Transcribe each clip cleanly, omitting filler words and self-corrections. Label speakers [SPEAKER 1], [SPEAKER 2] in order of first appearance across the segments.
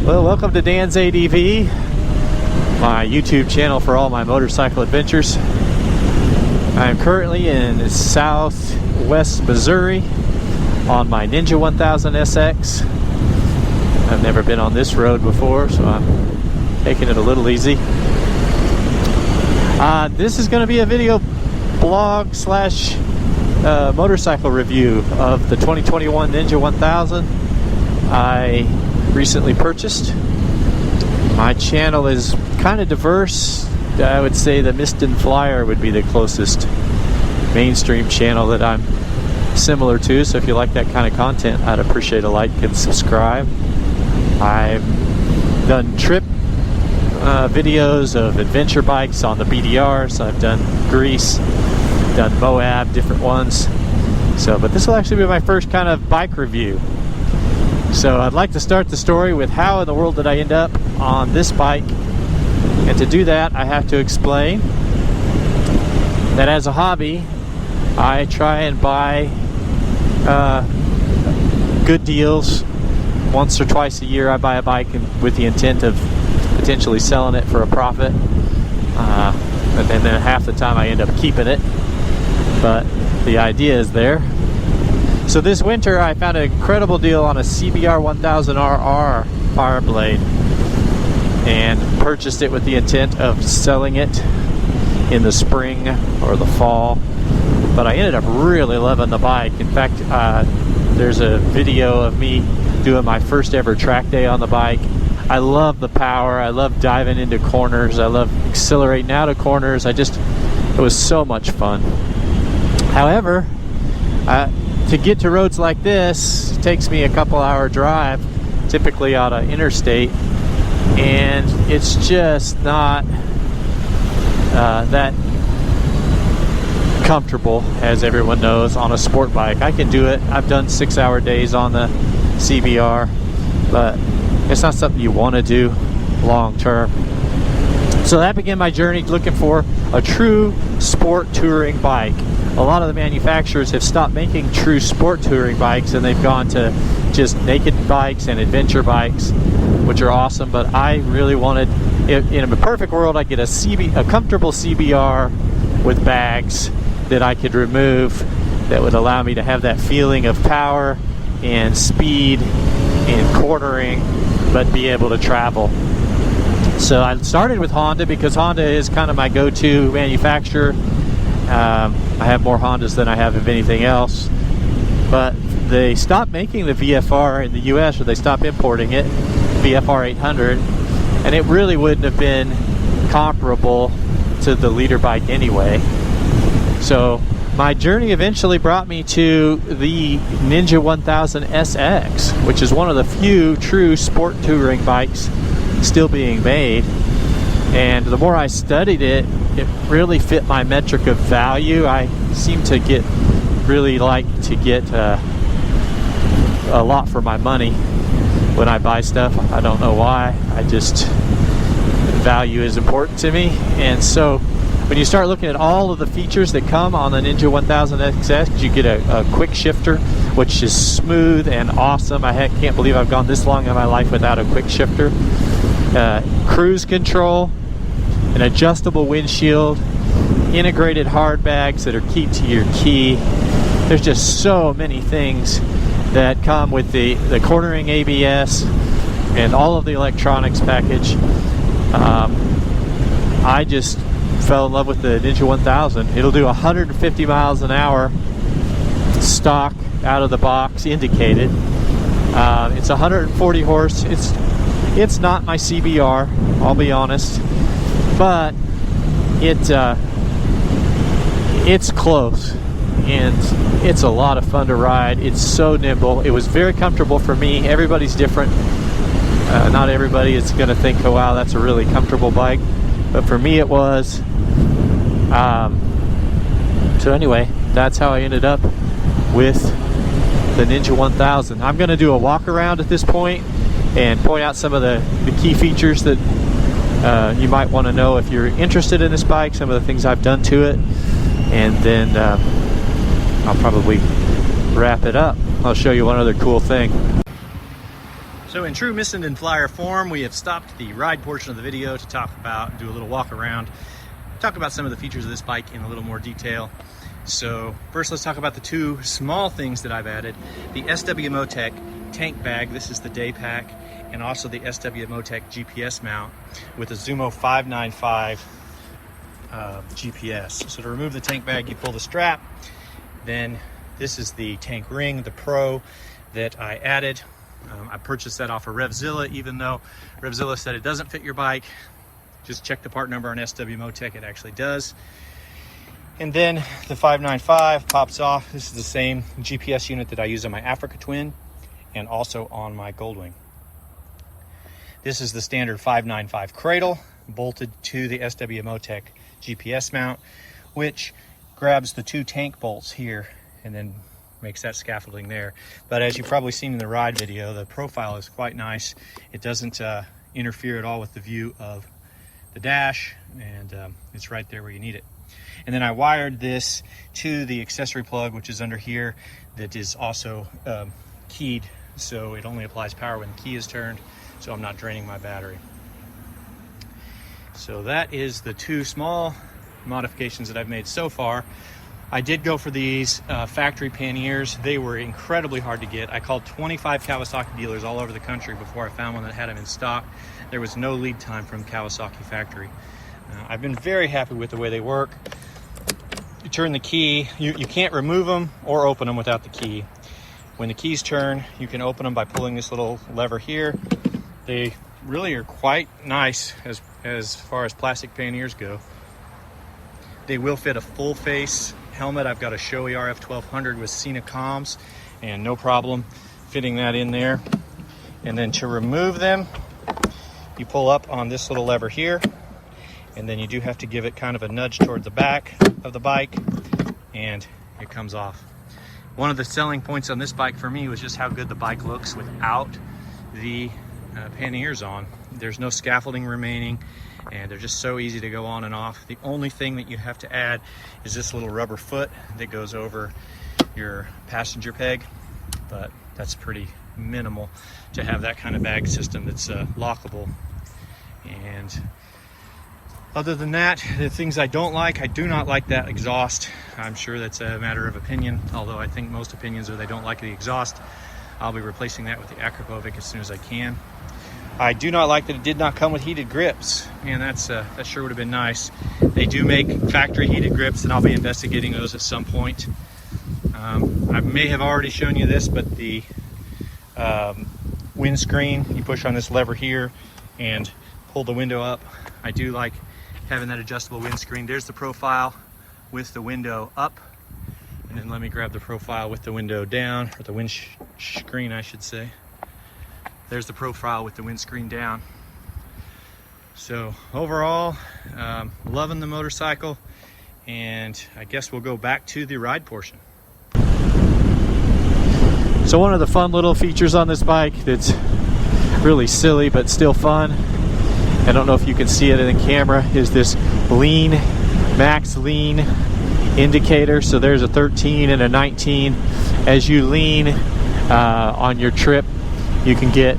[SPEAKER 1] Well, welcome to Dan's ADV, my YouTube channel for all my motorcycle adventures. I'm currently in southwest Missouri on my Ninja 1000 SX. I've never been on this road before, so I'm taking it a little easy. This is going to be a video blog slash motorcycle review of the 2021 Ninja 1000 I recently purchased. My channel is kind of diverse. I would say the Mist and Flyer would be the closest mainstream channel that I'm similar to, so if you like that kind of content, I'd appreciate a like and subscribe. I've done trip videos of adventure bikes on the BDRs. I've done Greece, done Moab, different ones. But this will actually be my first kind of bike review. So I'd like to start the story with how in the world did I end up on this bike. And to do that, I have to explain that as a hobby, I try and buy good deals. Once or twice a year I buy a bike with the intent of potentially selling it for a profit. And then half the time I end up keeping it. But the idea is there. So this winter I found an incredible deal on a CBR 1000RR fireblade and purchased it with the intent of selling it in the spring or the fall. But I ended up really loving the bike. In fact, there's a video of me doing my first ever track day on the bike. I love the power. I love diving into corners. I love accelerating out of corners. It was so much fun. However, to get to roads like this, it takes me a couple-hour drive, typically out of interstate, and it's just not that comfortable, as everyone knows, on a sport bike. I can do it. I've done 6-hour days on the CBR, but it's not something you want to do long term. So that began my journey looking for a true sport touring bike. A lot of the manufacturers have stopped making true sport touring bikes, and they've gone to just naked bikes and adventure bikes, which are awesome. But I really wanted, in a perfect world, I'd get a comfortable CBR with bags that I could remove that would allow me to have that feeling of power and speed and cornering, but be able to travel. So I started with Honda because Honda is kind of my go-to manufacturer. I have more Hondas than I have of anything else, but they stopped making the VFR in the US, or they stopped importing it, VFR 800, and it really wouldn't have been comparable to the leader bike anyway. So my journey eventually brought me to the Ninja 1000 SX, which is one of the few true sport touring bikes still being made. And the more I studied it, it really fit my metric of value. I seem to really like to get a lot for my money when I buy stuff. I don't know why. Value is important to me. And so when you start looking at all of the features that come on the Ninja 1000 XS, you get a quick shifter, which is smooth and awesome. I can't believe I've gone this long in my life without a quick shifter. Cruise control, an adjustable windshield, integrated hard bags that are key to your key. There's just so many things that come with the cornering ABS and all of the electronics package. I just fell in love with the Ninja 1000. It'll do 150 miles an hour stock out of the box, indicated. It's 140 horse. It's not my CBR, I'll be honest, but it's close, and it's a lot of fun to ride. It's so nimble. It was very comfortable for me. Everybody's different. Not everybody is going to think, oh wow, that's a really comfortable bike, but for me it was. So anyway, that's how I ended up with the Ninja 1000. I'm going to do a walk around at this point and point out some of the key features that you might want to know if you're interested in this bike, some of the things I've done to it, and then I'll probably wrap it up. I'll show you one other cool thing.
[SPEAKER 2] So in true Missenden Flyer form, we have stopped the ride portion of the video to talk about, do a little walk around, talk about some of the features of this bike in a little more detail. So first let's talk about the two small things that I've added. The SW Motec tank bag, this is the day pack, and also the SW Motec GPS mount with a Zumo 595 GPS. So to remove the tank bag, you pull the strap. Then this is the tank ring, the Pro, that I added. I purchased that off of RevZilla, even though RevZilla said it doesn't fit your bike. Just check the part number on SW Motec, it actually does. And then the 595 pops off. This is the same GPS unit that I use on my Africa Twin and also on my Goldwing. This is the standard 595 cradle bolted to the SW Motec GPS mount, which grabs the two tank bolts here and then makes that scaffolding there. But as you've probably seen in the ride video, the profile is quite nice. It doesn't interfere at all with the view of the dash, and it's right there where you need it. And then I wired this to the accessory plug, which is under here, that is also keyed, so it only applies power when the key is turned, so I'm not draining my battery. So that is the two small modifications that I've made so far. I did go for these factory panniers. They were incredibly hard to get. I called 25 Kawasaki dealers all over the country before I found one that had them in stock. There was no lead time from Kawasaki factory. I've been very happy with the way they work. You turn the key, you can't remove them or open them without the key. When the keys turn, you can open them by pulling this little lever here. They really are quite nice as far as plastic panniers go. They will fit a full face helmet. I've got a Shoei RF 1200 with Cena comms, and no problem fitting that in there. And then to remove them, you pull up on this little lever here, and then you do have to give it kind of a nudge toward the back of the bike, and it comes off. One of the selling points on this bike for me was just how good the bike looks without the panniers on. There's no scaffolding remaining, and they're just so easy to go on and off. The only thing that you have to add is this little rubber foot that goes over your passenger peg, but that's pretty minimal to have that kind of bag system that's lockable. And other than that, the things I don't like, I do not like that exhaust. I'm sure that's a matter of opinion, although I think most opinions are they don't like the exhaust. I'll be replacing that with the Akrapovic as soon as I can. I do not like that it did not come with heated grips, and that sure would have been nice. They do make factory heated grips, and I'll be investigating those at some point. I may have already shown you this, but the windscreen, you push on this lever here and pull the window up. I do like having that adjustable windscreen. There's the profile with the window up, and then let me grab the profile with the window down, or the windscreen I should say. There's the profile with the windscreen down. So overall, loving the motorcycle, and I guess we'll go back to the ride portion.
[SPEAKER 1] So one of the fun little features on this bike that's really silly but still fun, I don't know if you can see it in the camera, is this lean, max lean indicator. So there's a 13 and a 19. As you lean on your trip, you can get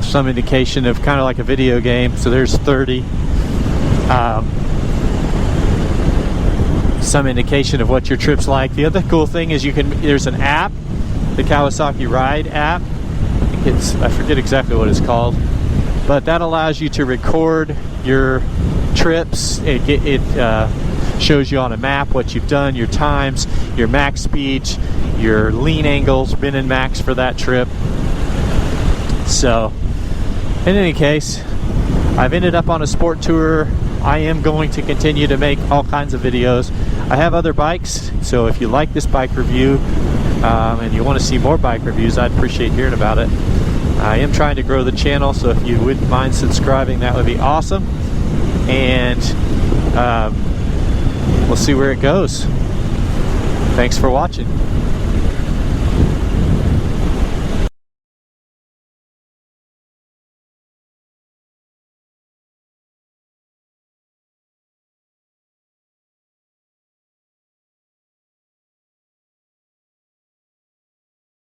[SPEAKER 1] some indication of kind of like a video game. So there's 30. Some indication of what your trip's like. The other cool thing is there's an app, the Kawasaki Ride app. I forget exactly what it's called, but that allows you to record your trips. It shows you on a map what you've done, your times, your max speeds, your lean angles, min and max for that trip. So in any case, I've ended up on a sport tour. I am going to continue to make all kinds of videos. I have other bikes, so if you like this bike review and you want to see more bike reviews, I'd appreciate hearing about it. I am trying to grow the channel, so if you wouldn't mind subscribing, that would be awesome. And we'll see where it goes. Thanks for watching.